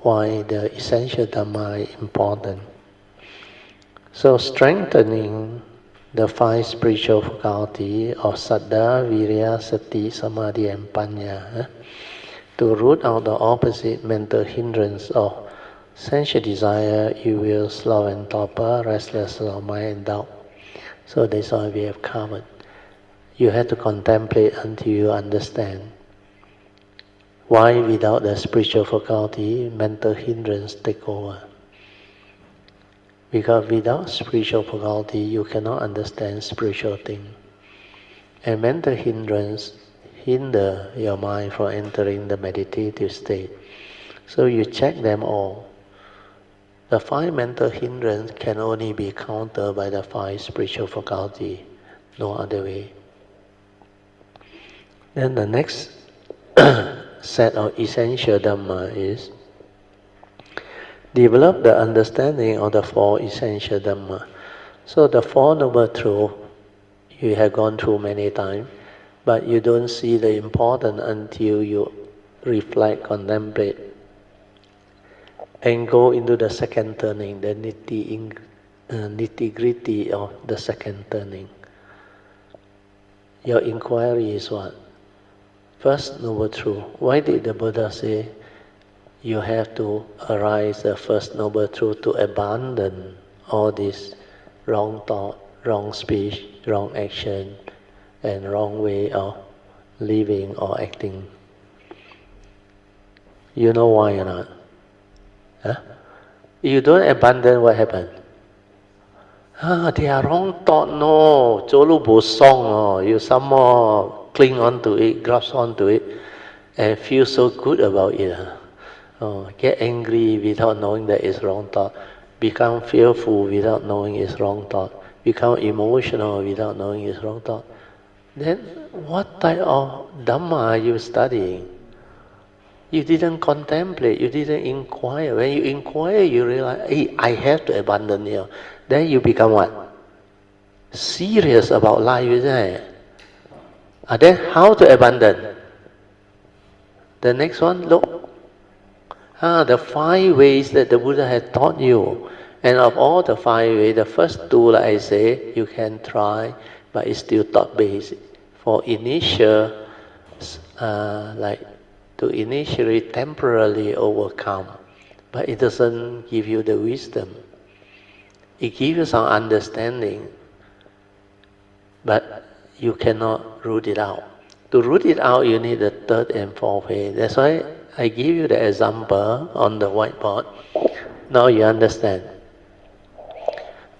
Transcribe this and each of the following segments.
why the essential Dhamma is important. So strengthening the five spiritual faculties of Saddha, Virya, Sati, Samadhi and Panya to root out the opposite mental hindrance of sensual desire, ill will, sloth and torpor, restlessness of mind and doubt. So that's all we have covered. You have to contemplate until you understand why without the spiritual faculty, mental hindrance take over. Because without spiritual faculty, you cannot understand spiritual things. And mental hindrance hinder your mind from entering the meditative state. So you check them all. The five mental hindrance can only be countered by the five spiritual faculty, no other way. Then the next set of essential Dhamma is develop the understanding of the four essential Dhamma. So the Four Noble Truths you have gone through many times, but you don't see the importance until you reflect, contemplate, and go into the second turning, the nitty-gritty of the second turning. Your inquiry is what? First Noble Truth. Why did the Buddha say you have to arise the First Noble Truth to abandon all this wrong thought, wrong speech, wrong action, and wrong way of living or acting? You know why or not? Huh? You don't abandon, what happens? They are wrong thought, no. Jolu bo song, no. You somehow cling onto it, grasp onto it, and feel so good about it. Get angry without knowing that it's wrong thought. Become fearful without knowing it's wrong thought. Become emotional without knowing it's wrong thought. Then what type of Dhamma are you studying? You didn't contemplate, you didn't inquire. When you inquire, you realize, hey, I have to abandon here. Then you become what? Serious about life, isn't it? Then how to abandon? The next one, look. The 5 ways that the Buddha had taught you. And of all the 5 ways, the first 2, like I say, you can try, but it's still thought-based. For initial, to initially temporarily overcome, but it doesn't give you the wisdom. It gives you some understanding, but you cannot root it out. To root it out, you need the 3rd and 4th way. That's why I give you the example on the whiteboard. Now you understand.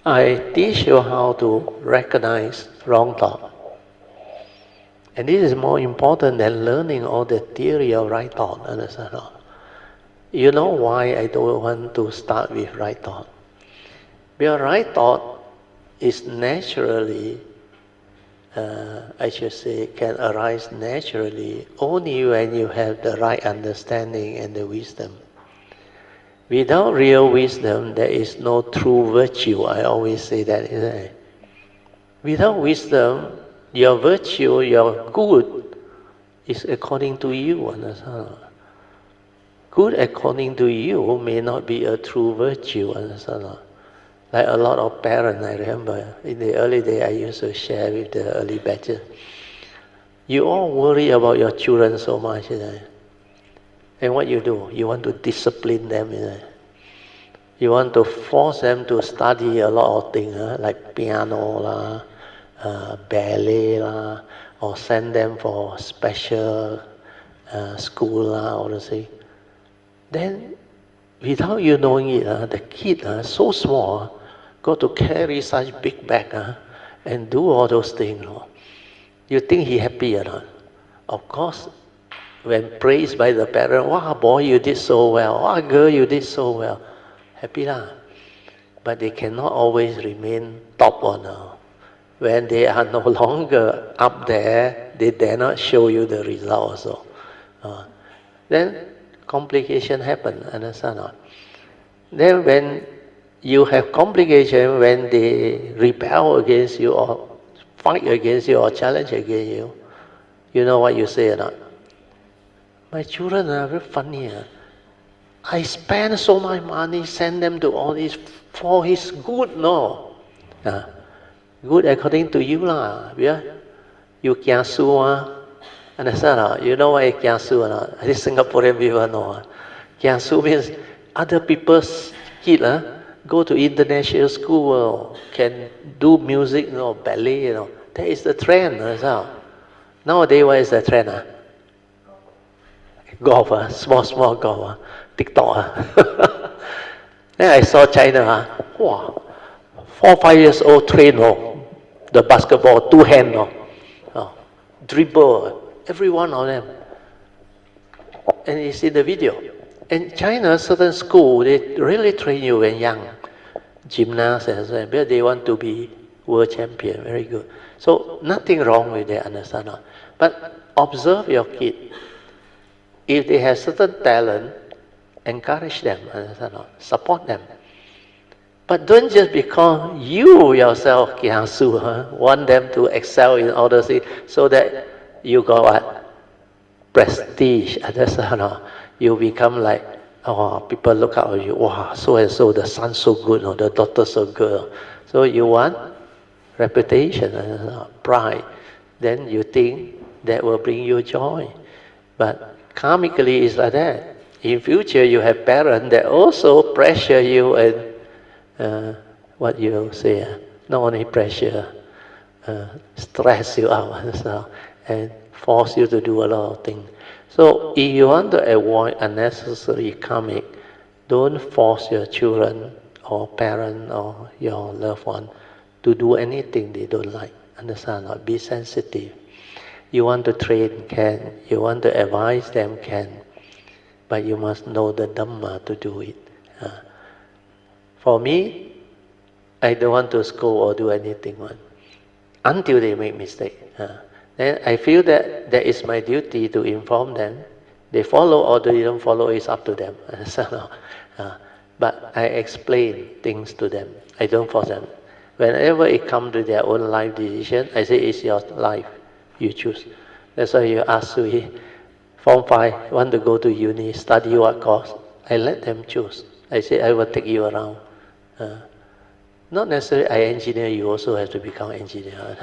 I teach you how to recognize wrong thought. And this is more important than learning all the theory of right thought, understand? You know why I don't want to start with right thought? Because right thought is naturally, I should say, can arise naturally only when you have the right understanding and the wisdom. Without real wisdom, there is no true virtue. I always say that, isn't it? Without wisdom, your virtue, your good, is according to you, understand? Good according to you may not be a true virtue, understand? Like a lot of parents, I remember, in the early days I used to share with the early batches. You all worry about your children so much, isn't it? And what you do? You want to discipline them, isn't it? You want to force them to study a lot of things, like piano, ballet, or send them for special school, all the things. Then, without you knowing it, the kid, so small, got to carry such big bag and do all those things. You think he happy or not? Of course, when praised by the parent, wow, boy, you did so well. Wow, girl, you did so well. Happy lah. But they cannot always remain top honor. When they are no longer up there, they dare not show you the result also. Then complication happen, understand not? Then when you have complication, when they rebel against you or fight against you or challenge against you, you know what you say or not? My children are very funny. I spend so much money, send them to all this for his good, no. Good according to you lah. Yeah? You kiasu understand? You know what kiasu or not? I think Singaporean people know. Kiasu means other people's kid go to international school, can do music, ballet, That is the trend. Nowadays, what is the trend? Golf, small golf, TikTok. Then I saw China, wow, 4-5 years old train, the basketball, 2 hand, dribble, every one of them. And you see the video. In China, certain school, they really train you when young. Gymnasts and so on, because they want to be world champion, very good. So nothing wrong with that, understand? But observe your kid. If they have certain talent, encourage them, understand? Support them. But don't just because you yourself kiasu, want them to excel in all those things, so that you got what? Prestige, understand? You become like, people look out at you, wow, so and so, the son so good, the daughter so good. So you want reputation, pride. Then you think that will bring you joy. But karmically, it's like that. In future, you have parents that also pressure you and what you say, not only pressure, stress you out and force you to do a lot of things. So if you want to avoid unnecessary karmic, don't force your children or parent or your loved one to do anything they don't like. Understand? Be sensitive. You want to train, can. You want to advise them, can. But you must know the Dhamma to do it. For me, I don't want to scold or do anything until they make mistake. Then I feel that that is my duty to inform them. They follow or they don't follow, it's up to them. But I explain things to them. I don't force them. Whenever it comes to their own life decision, I say it's your life. You choose. That's why you ask me, Form 5, want to go to uni, study what course? I let them choose. I say, I will take you around. Not necessarily I engineer, you also have to become engineer.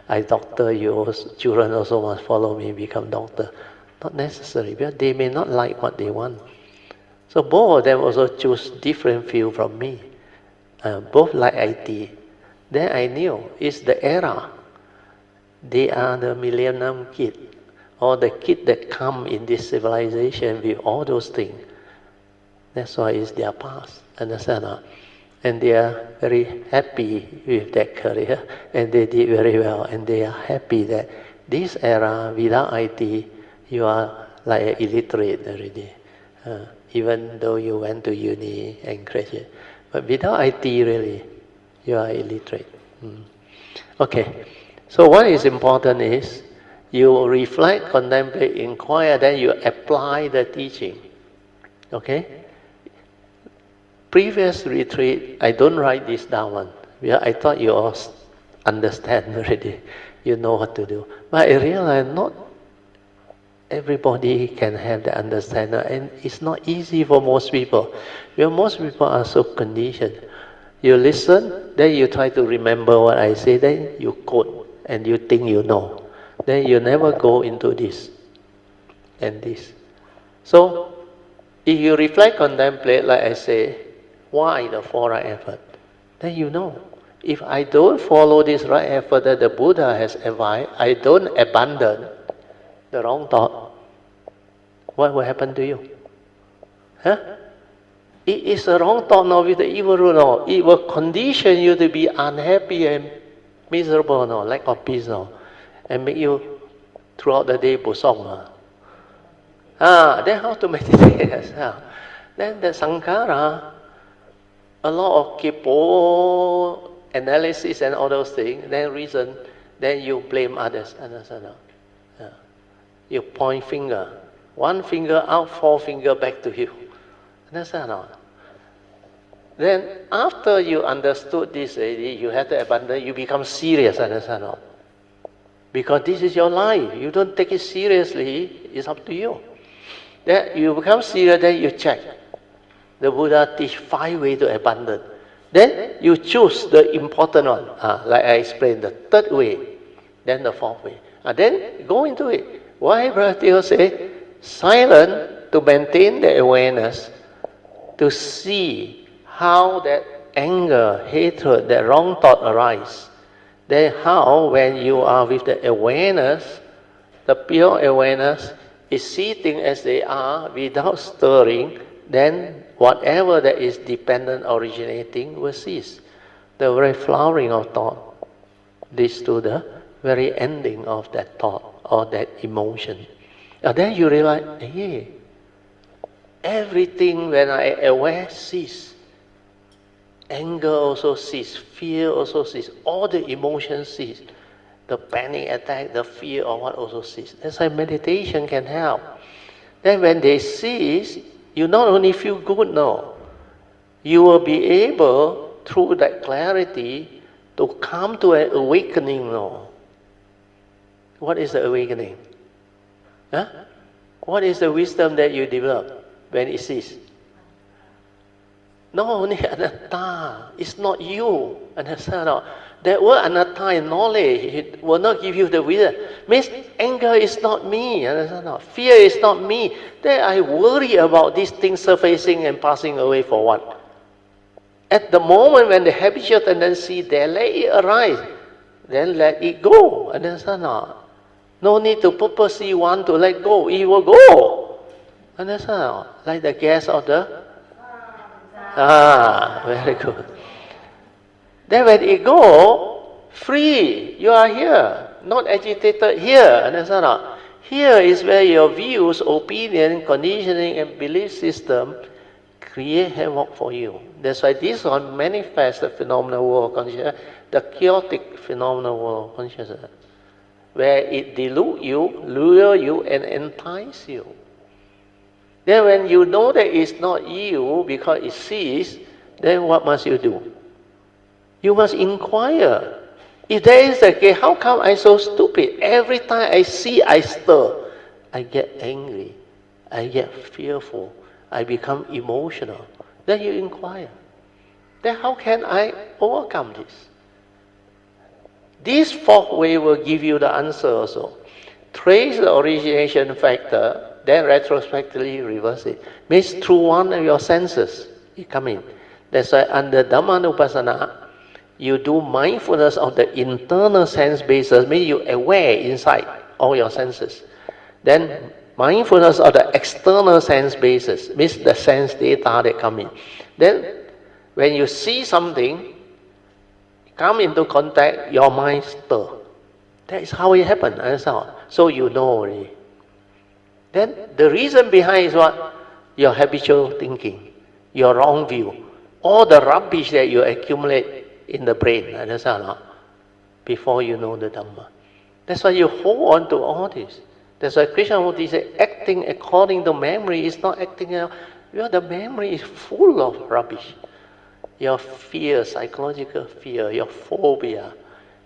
I doctor, children also must follow me, become doctor. Not necessary, because they may not like what they want. So both of them also choose different field from me. Both like IT. Then I knew, it's the era. They are the millennium kid, or the kid that come in this civilization with all those things. That's why it's their past, understand? And they are very happy with that career, and they did very well, and they are happy that this era, without IT, you are like an illiterate already, even though you went to uni and graduate. But without IT, really, you are illiterate. Okay, so what is important is you reflect, contemplate, inquire, then you apply the teaching. Okay? Previous retreat, I don't write this down I thought you all understand already. You know what to do. But I realized not everybody can have the understanding, and it's not easy for most people. Because most people are so conditioned. You listen, then you try to remember what I say, then you quote, and you think you know. Then you never go into this and this. So, if you reflect, contemplate, like I say, why the 4 right effort? Then you know. If I don't follow this right effort that the Buddha has advised, I don't abandon the wrong thought, what will happen to you? It is a wrong thought, not with the evil rule, no. It will condition you to be unhappy and miserable, no, lack of peace, no, and make you throughout the day busong. Then how to meditate as well? Then the sankhara, a lot of kipo analysis and all those things, then reason, then you blame others. You point finger. 1 finger out, 4 finger back to you. Understand? Then after you understood this already, you have to abandon, you become serious, understand? Because this is your life. You don't take it seriously, it's up to you. Then you become serious, then you check. The Buddha teach 5 ways to abandon. Then you choose the important one, like I explained, the 3rd way, then the 4th way. Then go into it. Why Brother Theo say, silent to maintain the awareness, to see how that anger, hatred, that wrong thought arise. Then how, when you are with the awareness, the pure awareness, is see things as they are without stirring, then whatever that is dependent originating will cease. The very flowering of thought leads to the very ending of that thought or that emotion. And then you realize, hey, everything when I aware cease. Anger also cease, fear also cease, all the emotions cease. The panic attack, the fear or what also cease. That's why meditation can help. Then when they cease, you not only feel good now, you will be able, through that clarity, to come to an awakening now. What is the awakening? Huh? What is the wisdom that you develop when it ceases? Not only anatta, it's not you. Understand? That word anatta in knowledge, it will not give you the wisdom. Means anger is not me. Understand? Fear is not me. Then I worry about these things surfacing and passing away for what? At the moment when the habitual tendency there, let it arise. Then let it go. Understand? No need to purposely want to let go. It will go. Understand? Like the gas of the... very good. Then when it go, free, you are here, not agitated here. Understand? Here is where your views, opinion, conditioning, and belief system create havoc for you. That's why this one manifests the phenomenal world of consciousness, the chaotic phenomenal world of consciousness, where it delude you, lure you, and entice you. Then when you know that it's not you because it ceases, then what must you do? You must inquire. If there is a case, how come I'm so stupid? Every time I see, I stir. I get angry. I get fearful. I become emotional. Then you inquire. Then how can I overcome this? This 4th way will give you the answer also. Trace the origination factor, then retrospectively reverse it. Means through one of your senses, you come in. That's why under Dhamma you do mindfulness of the internal sense basis, means you aware inside all your senses. Then mindfulness of the external sense basis, means the sense data that come in. Then when you see something, come into contact, your mind stir. That is how it happens. So you know already. Then the reason behind is what? Your habitual thinking, your wrong view, all the rubbish that you accumulate in the brain, understand? Before you know the Dhamma. That's why you hold on to all this. That's why Krishnamurti said, acting according to memory is not acting. The memory is full of rubbish. Your fear, psychological fear, your phobia,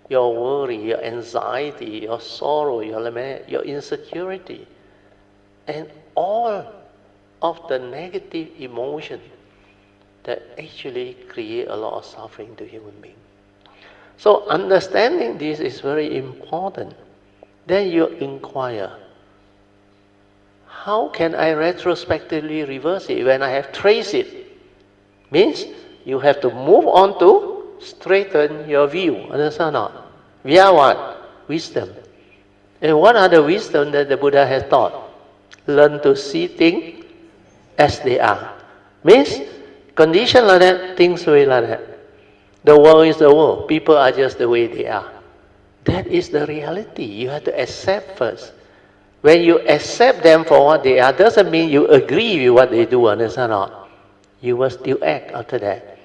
your worry, your anxiety, your sorrow, your insecurity, and all of the negative emotion that actually create a lot of suffering to human beings. So understanding this is very important. Then you inquire, how can I retrospectively reverse it when I have traced it? Means you have to move on to straighten your view. Understand or not? Via what? Wisdom. And what are the wisdom that the Buddha has taught? Learn to see things as they are. Means condition like that, things will be like that. The world is the world. People are just the way they are. That is the reality. You have to accept first. When you accept them for what they are, doesn't mean you agree with what they do. Understand or not? You will still act after that.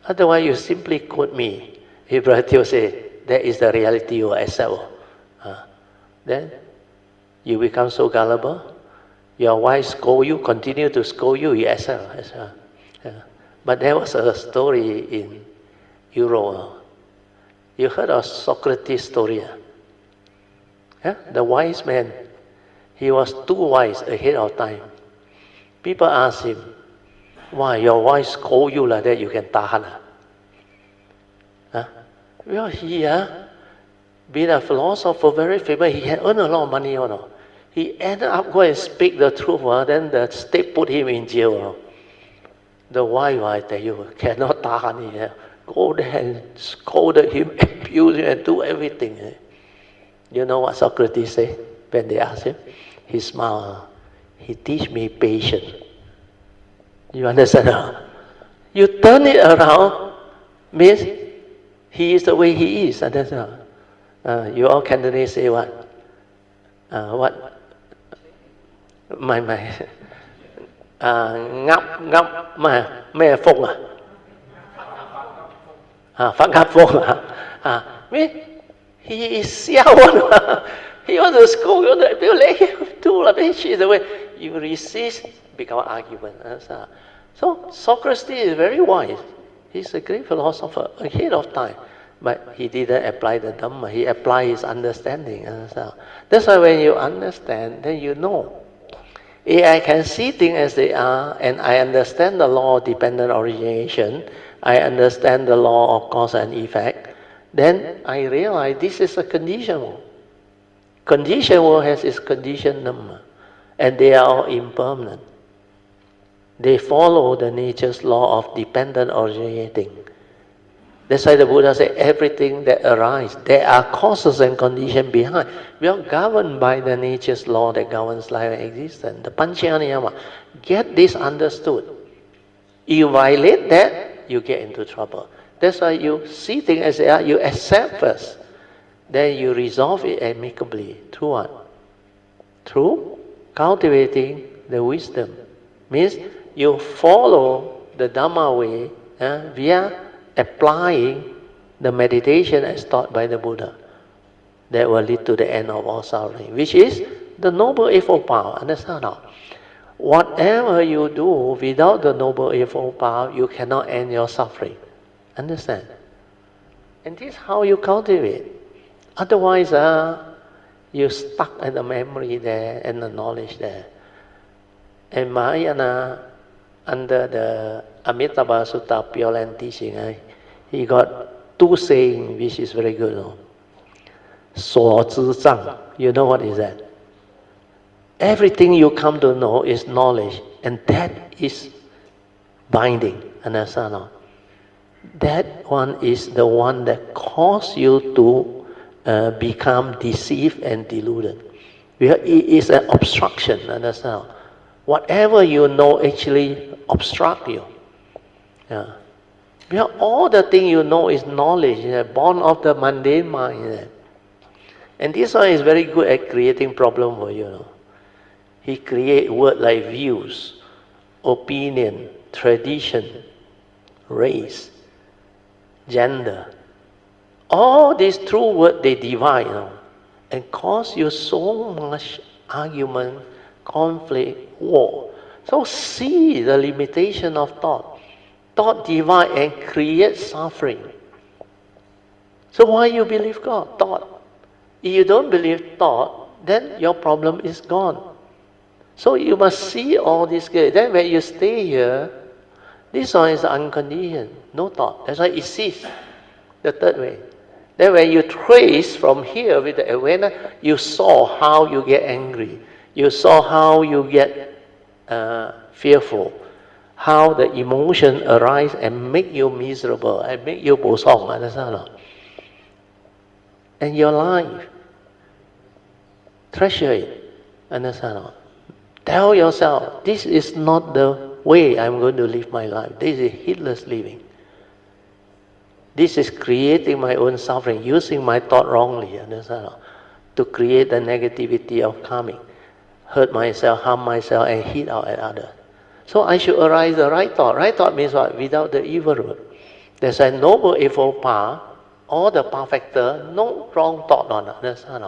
Otherwise, you simply quote me. If Brother Theo say, that is the reality you accept. Then you become so gullible. Your wife scold you, continue to scold you, you accept. But there was a story in Europe. You heard of Socrates' story? The wise man. He was too wise, ahead of time. People ask him, why your wife scold you like that, you can tahan? Huh? Well, he being a philosopher, very famous, he had earned a lot of money. He ended up going and speak the truth. Then the state put him in jail. The wife, I tell you, cannot tahan him. Go there and scolded him, abused him, and do everything. You know what Socrates said when they asked him? He smiled. He teach me patience. You understand? You turn it around, means he is the way he is. Understand? You all Cantonese say what? What? My ngắp mà mẹ phụng phát ngắp phụng he is he wants to scold you, let him do like this. Is the way you resist, become argument. So Socrates is very wise. He's a great philosopher ahead of time, but he didn't apply the Dhamma. He applied his understanding. That's why when you understand, then you know. If I can see things as they are, and I understand the law of dependent origination, I understand the law of cause and effect, then I realize this is a conditioned world. Conditioned world has its conditioned Dhamma, and they are all impermanent. They follow the nature's law of dependent originating. That's why the Buddha said everything that arises, there are causes and conditions behind. We are governed by the nature's law that governs life and existence. The Panchaniyama. Get this understood. You violate that, you get into trouble. That's why you see things as they are, you accept first. Then you resolve it amicably. Through what? Through cultivating the wisdom. Means you follow the Dhamma way via applying the meditation as taught by the Buddha. That will lead to the end of all suffering, which is the Noble Eightfold Path. Understand now? Whatever you do without the Noble Eightfold Path, you cannot end your suffering. Understand? And this is how you cultivate. Otherwise, you're stuck in the memory there and the knowledge there. And Mahayana, under the Amitabha Sutta Pure Land teaching, he got two sayings which is very good. So zhi zhang, you know what is that? Everything you come to know is knowledge, and that is binding. Understand? That one is the one that causes you to become deceived and deluded. It is an obstruction. Understand? Whatever you know actually obstruct you. Yeah. Because all the thing you know is knowledge, born of the mundane mind. And this one is very good at creating problem for you. He create words like views, opinion, tradition, race, gender. All these true words they divide and cause you so much argument, conflict, war. So see the limitation of thought. Thought divide and create suffering. So why you believe God? Thought. If you don't believe thought, then your problem is gone. So you must see all this good. Then when you stay here, this one is unconditioned, no thought. That's why it ceases. The third way. Then when you trace from here with the awareness, you saw how you get angry. You saw how you get fearful. How the emotion arise and make you miserable and make you bosong. Understand? And your life, treasure it. Understand? Tell yourself, this is not the way I'm going to live my life. This is heedless living. This is creating my own suffering, using my thought wrongly. Understand? To create the negativity of karmic. Hurt myself, harm myself, and hit out at others. So I should arise the right thought. Right thought means what? Without the evil root. There's a Noble Eightfold Path, all the perfecter, no wrong thought on it. Understand?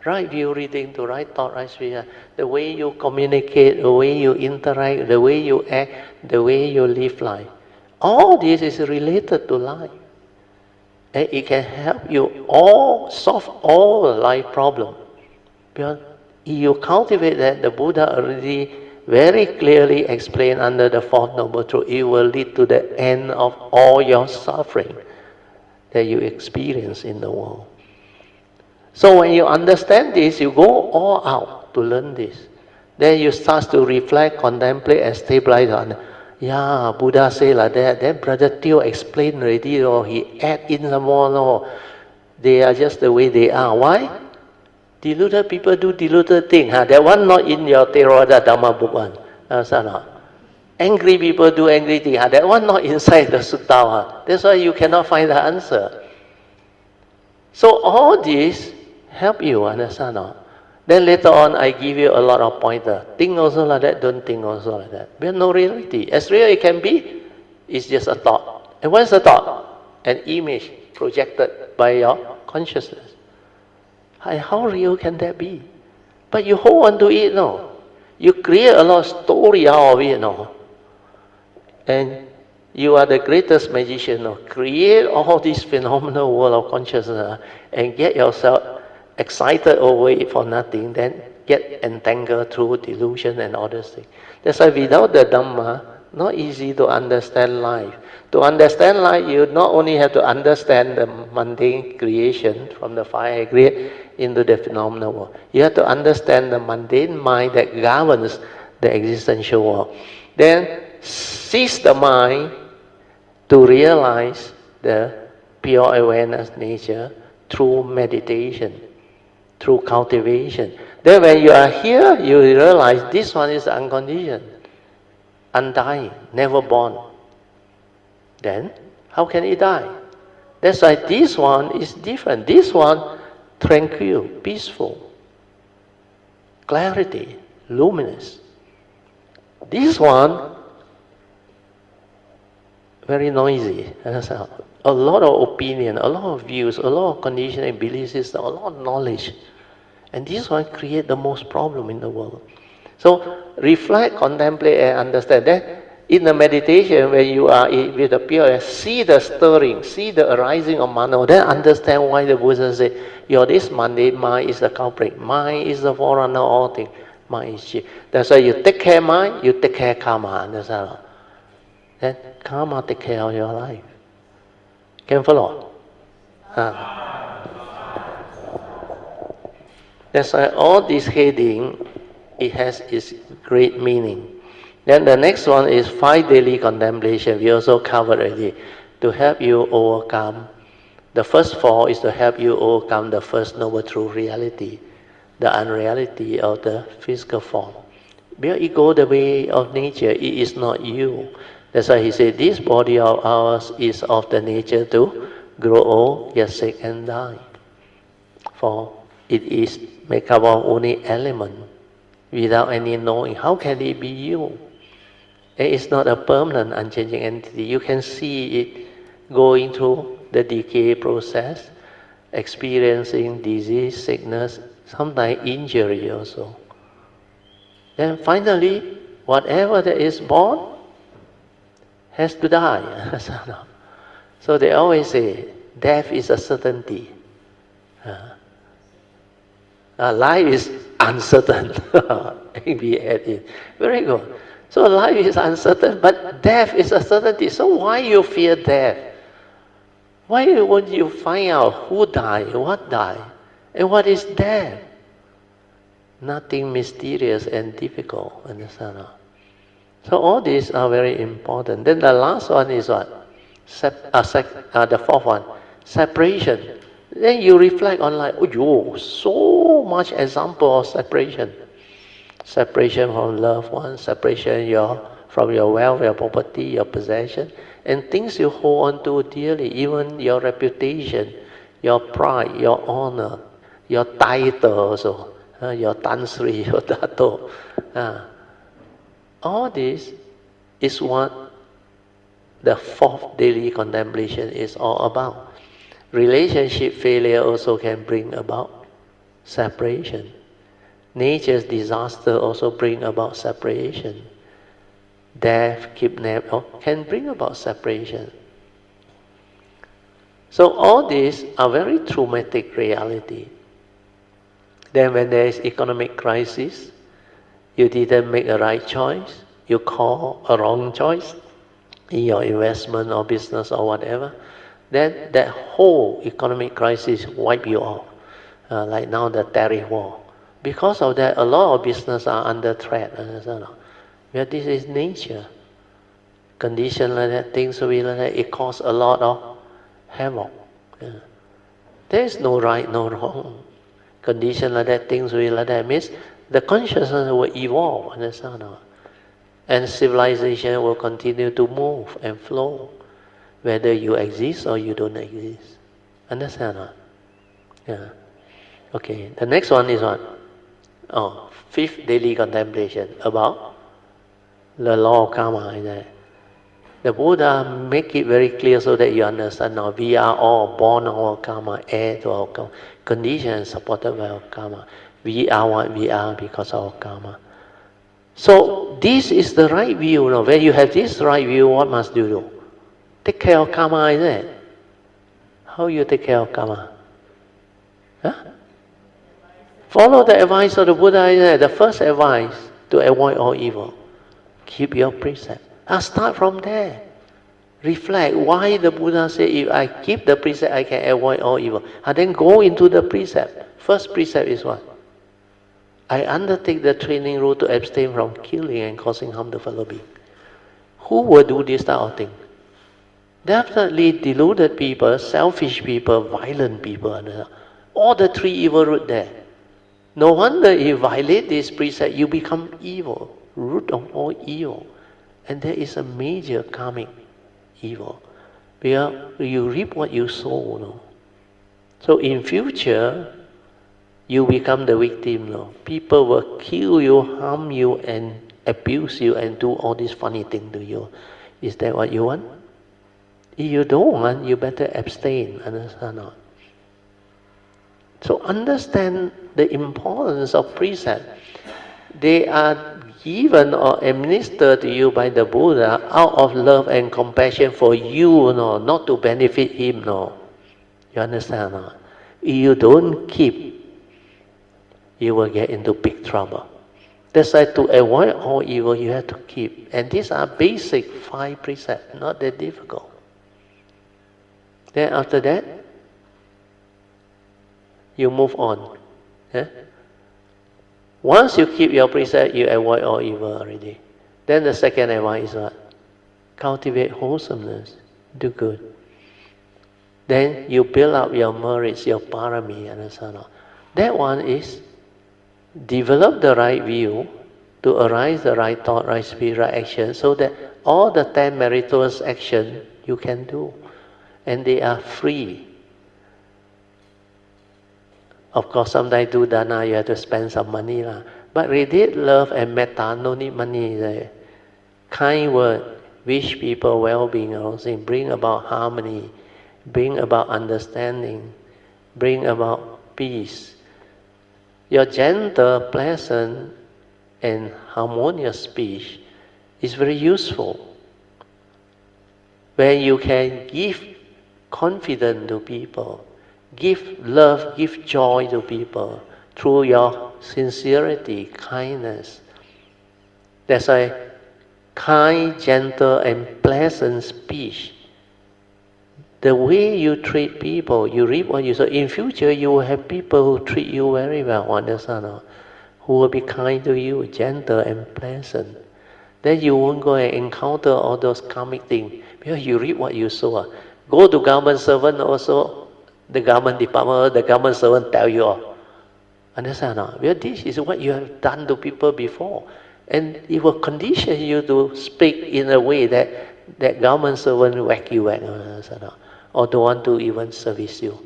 Right view reading to right thought, right speech. The way you communicate, the way you interact, the way you act, the way you live life. All this is related to life. And it can help you solve all life problems. Because You cultivate that, the Buddha already very clearly explained under the Fourth Noble Truth, it will lead to the end of all your suffering that you experience in the world. So when you understand this, you go all out to learn this. Then you start to reflect, contemplate, and stabilize on. Yeah, Buddha say like that. Then Brother Teo explained already, or he add in some more. No, they are just the way they are. Why? Deluded people do deluded things. That one not in your Theravada Dhamma book one. Angry people do angry things. That one not inside the Sutta. That's why you cannot find the answer. So all this help you understand. Then later on, I give you a lot of pointers. Think also like that, don't think also like that. We have no reality. As real it can be, it's just a thought. And what is a thought? An image projected by your consciousness. How real can that be? But you hold on to it, no. You create a lot of story out of it, no. And you are the greatest magician, no. Create all this phenomenal world of consciousness and get yourself excited over it for nothing, then get entangled through delusion and all those things. That's why without the Dhamma, not easy to understand life. To understand life, you not only have to understand the mundane creation from the five aggregate into the phenomenal world. You have to understand the mundane mind that governs the existential world. Then seize the mind to realize the pure awareness nature through meditation, through cultivation. Then when you are here, you realize this one is unconditioned, undying, never born. Then how can it die? That's why this one is different. This one, tranquil, peaceful, clarity, luminous. This one, very noisy. A lot of opinion, a lot of views, a lot of conditioning belief system, a lot of knowledge. And this one creates the most problem in the world. So reflect, contemplate, and understand that. In the meditation, when you are with the pure, see the stirring, see the arising of mano, then understand why the Buddha said, your this mundane mind is the culprit. Mind is the forerunner of all things. Mind is chief. That's why you take care of mind, you take care of karma. Understand? Then karma take care of your life. Can follow? That's why all this heading, it has its great meaning. Then the next one is 5 daily contemplation. We also covered already. To help you overcome. The first 4 is to help you overcome the first noble true reality, the unreality of the physical form. Because it goes the way of nature, it is not you. That's why he said, this body of ours is of the nature to grow old, get sick and die. For it is made up of only element, without any knowing. How can it be you? It is not a permanent, unchanging entity. You can see it going through the decay process, experiencing disease, sickness, sometimes injury also. Then finally, whatever that is born has to die. So they always say, death is a certainty. Life is uncertain. We add it. Very good. So life is uncertain, but death is a certainty. So why you fear death? Why won't you find out who died, what died, and what is death? Nothing mysterious and difficult. Understand? So all these are very important. Then the last one is what? The fourth one, separation. Then you reflect on like, oh, so much example of separation. Separation from loved ones, separation from your wealth, your property, your possession, and things you hold on to dearly, even your reputation, your pride, your honor, your title also, your Tan Sri, your Dato. All this is what the fourth daily contemplation is all about. Relationship failure also can bring about separation. Nature's disaster also bring about separation. Death, kidnap, can bring about separation. So all these are very traumatic reality. Then when there is economic crisis, you didn't make a right choice, you call a wrong choice in your investment or business or whatever, then that whole economic crisis wipe you out. Like now the tariff war. Because of that, a lot of business are under threat. Well, this is nature. Condition like that, things will be like that, it causes a lot of havoc. There is no right, no wrong. Condition like that, things will be like that, means the consciousness will evolve, understand? And civilization will continue to move and flow, whether you exist or you don't exist. Understand? Yeah. Okay, the next one is what? Fifth daily contemplation about the law of karma. The Buddha make it very clear so that you understand now. We are all born of our karma, heir to our karma, conditioned supported by our karma. We are what we are because of our karma. So this is the right view. When you have this right view, what must you do? Take care of karma, isn't it? How you take care of karma? Follow the advice of the Buddha, isn't it? The first advice to avoid all evil. Keep your precept. Start from there. Reflect why the Buddha said if I keep the precept I can avoid all evil. And then go into the precept. First precept is what? I undertake the training rule to abstain from killing and causing harm to fellow beings. Who will do this type of thing? Definitely deluded people, selfish people, violent people. All the three evil root there. No wonder if you violate this precept, you become evil, root of all evil. And there is a major karmic evil. Because you reap what you sow. So in future, you become the victim. People will kill you, harm you, and abuse you, and do all these funny things to you. Is that what you want? If you don't want, you better abstain. Understand? So understand the importance of precept. They are given or administered to you by the Buddha out of love and compassion for you, not to benefit him. You understand? If you don't keep, you will get into big trouble. That's why to avoid all evil, you have to keep. And these are basic 5 precepts, not that difficult. Then after that, you move on. Once you keep your precept, you avoid all evil already. Then the second advice is what? Cultivate wholesomeness, do good. Then you build up your merits, your parami, and that one is develop the right view to arise the right thought, right speech, right action, so that all the 10 meritorious actions you can do. And they are free. Of course, sometimes do dana, you have to spend some money. But radiate love and metta, no need money. Kind word, wish people well-being, bring about harmony, bring about understanding, bring about peace. Your gentle, pleasant, and harmonious speech is very useful. When you can give confidence to people, give love, give joy to people through your sincerity, kindness. That's why kind, gentle, and pleasant speech. The way you treat people, you reap what you sow. In future, you will have people who treat you very well, understand? Who will be kind to you, gentle and pleasant. Then you won't go and encounter all those karmic things because you reap what you sow. Go to government servant also. The government department, the government servant tell you all. Understand? Well, this is what you have done to people before. And it will condition you to speak in a way that government servant whack you back. Or don't want to even service you.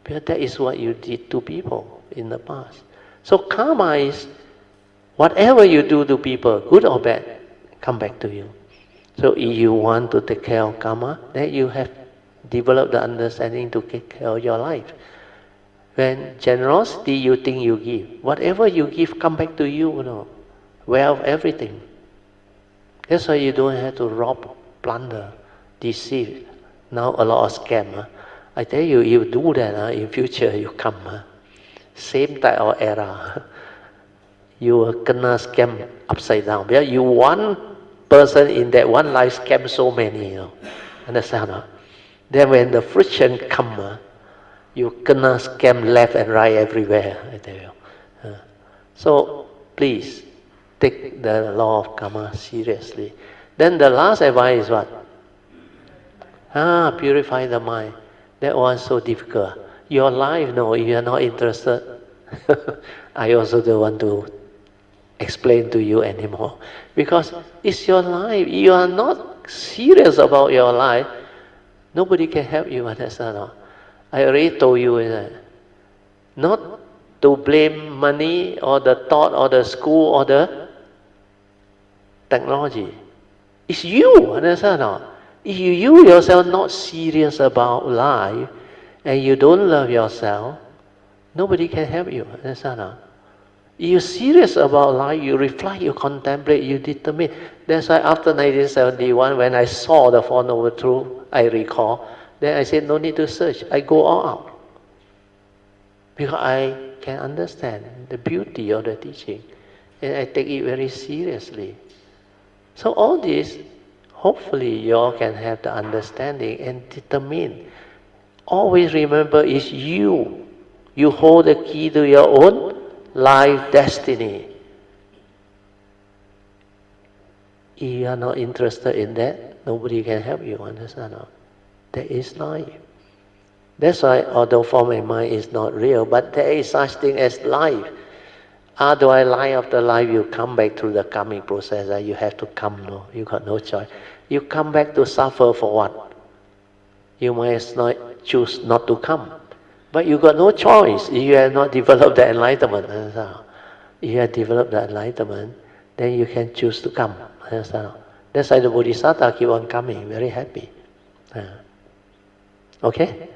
Because that is what you did to people in the past. So karma is whatever you do to people, good or bad, come back to you. So if you want to take care of karma, then you have develop the understanding to take care of your life. When generosity, you think you give. Whatever you give, come back to you, wealth, everything. That's why you don't have to rob, plunder, deceive. Now a lot of scam. I tell you, if you do that, in future you come. same type of era, you will kena scam upside down. Because you one person in that one life scam so many, understand? Then when the friction come, you kena scam left and right everywhere, I tell you. So please take the law of karma seriously. Then the last advice is what? Purify the mind. That was so difficult. Your life, no, if you are not interested, I also don't want to explain to you anymore. Because it's your life. You are not serious about your life. Nobody can help you, understand? I already told you, not to blame money or the thought or the school or the technology. It's you, understand? If you yourself not serious about life and you don't love yourself, nobody can help you, understand? If you're serious about life, you reflect, you contemplate, you determine. That's why after 1971, when I saw the Four Noble Truths, I recall, then I said, no need to search. I go all out. Because I can understand the beauty of the teaching. And I take it very seriously. So all this, hopefully you all can have the understanding and determine. Always remember, it's you. You hold the key to your own life destiny. If you are not interested in that, nobody can help you, understand? That is life. That's why, although form and mind is not real, but there is such thing as life. Otherwise, life after life, you come back through the karmic process. You have to come, no? You got no choice. You come back to suffer for what? You might not choose not to come. But you got no choice if you have not developed the enlightenment. Understand? If you have developed the enlightenment, then you can choose to come. Understand? That's why the Bodhisattva keep on coming, very happy. Okay?